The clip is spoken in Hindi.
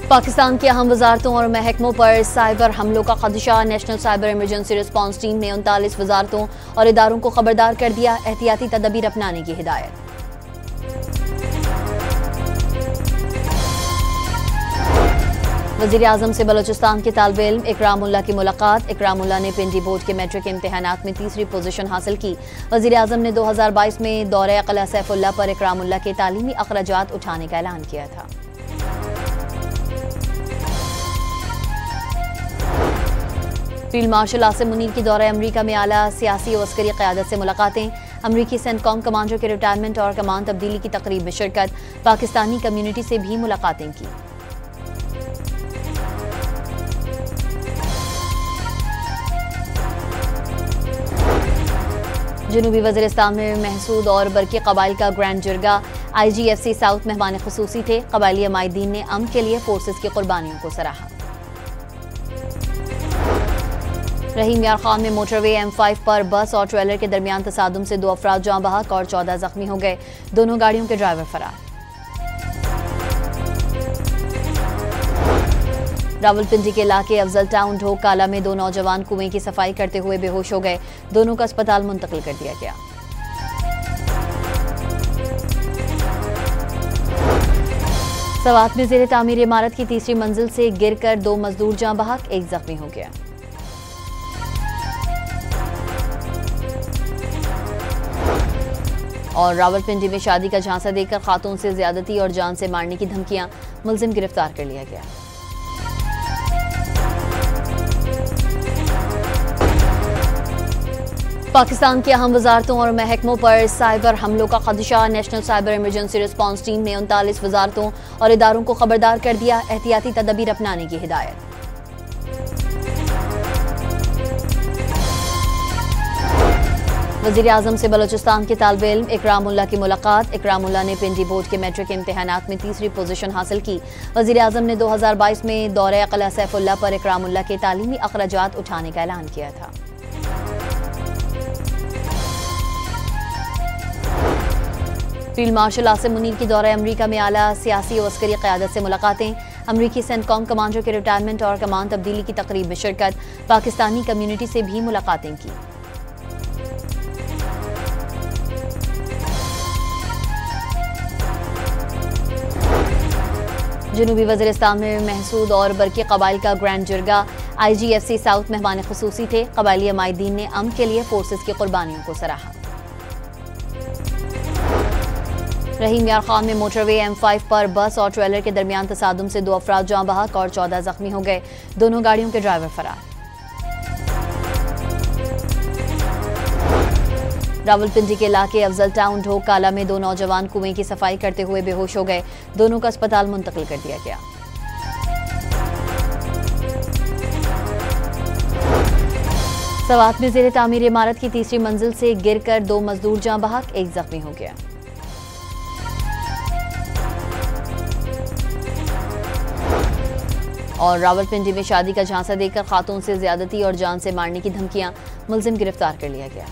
पाकिस्तान की अहम वजारतों और महकमों पर साइबर हमलों का खदशा। National cyber emergency response team ने 39 वजारतों और इदारों को खबरदार कर दिया। एहतियाती तदबीर अपनाने की हिदायत। वज़ीर-ए-आज़म से बलोचिस्तान के तालिब इल्म इकरामुल्लाह की मुलाकात। इकरामुल्लाह ने पिंडी बोर्ड के मैट्रिक इम्तिहानात में तीसरी पोजीशन हासिल की। वज़ीर-ए-आज़म ने 2022 में दौरे क़िला सैफुल्लाह पर इकरामुल्लाह के तालीमी अखराजात उठाने का ऐलान किया था। फील्ड मार्शल आसिम मुनीर की दौरे अमरीका में आला सियासी और अस्करी क़यादत से मुलाकातें। अमरीकी सेंटकॉम कमांडर के रिटायरमेंट और कमान तब्दीली की तकरीब में शिरकत। पाकिस्तानी कम्यूनिटी से भी मुलाकातें की। जनूबी वज़ीरिस्तान में महसूद और बरकी कबाइल का ग्रैंड जिरगा। IGFC साउथ मेहमान खुसूसी थे। कबाइली अमायदीन ने अमन के लिए फोर्सेस की कुर्बानियों को सराहा। रहीम यार खान में मोटरवे M5 पर बस और ट्रेलर के दरमियान तसादुम से 2 अफराद जाँ बहक और 14 जख्मी हो गए। दोनों गाड़ियों के ड्राइवर फरार। रावलपिंडी के इलाके अफजल टाउन ढोक काला में 2 नौजवान कुएं की सफाई करते हुए बेहोश हो गए। दोनों को अस्पताल मुंतकिल कर दिया गया। सवात में ज़ेरे तामीर इमारत की तीसरी मंजिल से गिरकर 2 मजदूर जाँ बहक, 1 जख्मी हो गया। और रावलपिंडी में शादी का झांसा देकर खातून से ज्यादती और जान से मारने की धमकियां, मुलजिम गिरफ्तार कर लिया गया। पाकिस्तान की अहम वजारतों और महकमों पर साइबर हमलों का खदशा। National cyber emergency response team ने 39 वजारतों और इदारों को खबरदार कर दिया। एहतियाती तदबीर अपनाने की हिदायत। वज़ीर-ए-आज़म से बलोचिस्तान के तालिब इल्म इकरामुल्लाह की मुलाकात। इकरामुल्लाह ने पिंडी बोर्ड के मैट्रिक इम्तिहानात में तीसरी पोजीशन हासिल की। वज़ीर-ए-आज़म ने 2022 में दौरे क़िला सैफुल्लाह पर इकरामुल्लाह के तालीमी अखराजात उठाने का ऐलान किया था। फील्ड मार्शल आसिम मुनीर की दौरे अमरीका में आला सियासी और अस्करी क़यादत से मुलाकातें। अमरीकी सेंटकॉम कमांडर के रिटायरमेंट और कमान तब्दीली की तकरीब में शिरकत। पाकिस्तानी कम्यूनिटी से भी मुलाकातें की। जनूबी वज़ीरिस्तान में महसूद और बरकी कबाइल का ग्रैंड जिरगा। IGFC साउथ मेहमान खुसूसी थे। कबाइली अमायदीन ने अमन के लिए फोर्सेस की कुर्बानियों को सराहा। रहीम यार खान में मोटरवे M5 पर बस और ट्रेलर के दरमियान तसादुम से 2 अफराद जाँ बहक और 14 जख्मी हो गए। दोनों गाड़ियों के ड्राइवर फरार। रावलपिंडी के इलाके अफजल टाउन ढोक काला में 2 नौजवान कुएं की सफाई करते हुए बेहोश हो गए। दोनों को अस्पताल मुंतकिल कर दिया गया। सवात में ज़ेरे तामीर इमारत की तीसरी मंजिल से गिरकर 2 मजदूर जाँ बहक, 1 जख्मी हो गया। और रावलपिंडी में शादी का झांसा देकर खातून से ज्यादती और जान से मारने की धमकियां, मुलजिम गिरफ्तार कर लिया गया।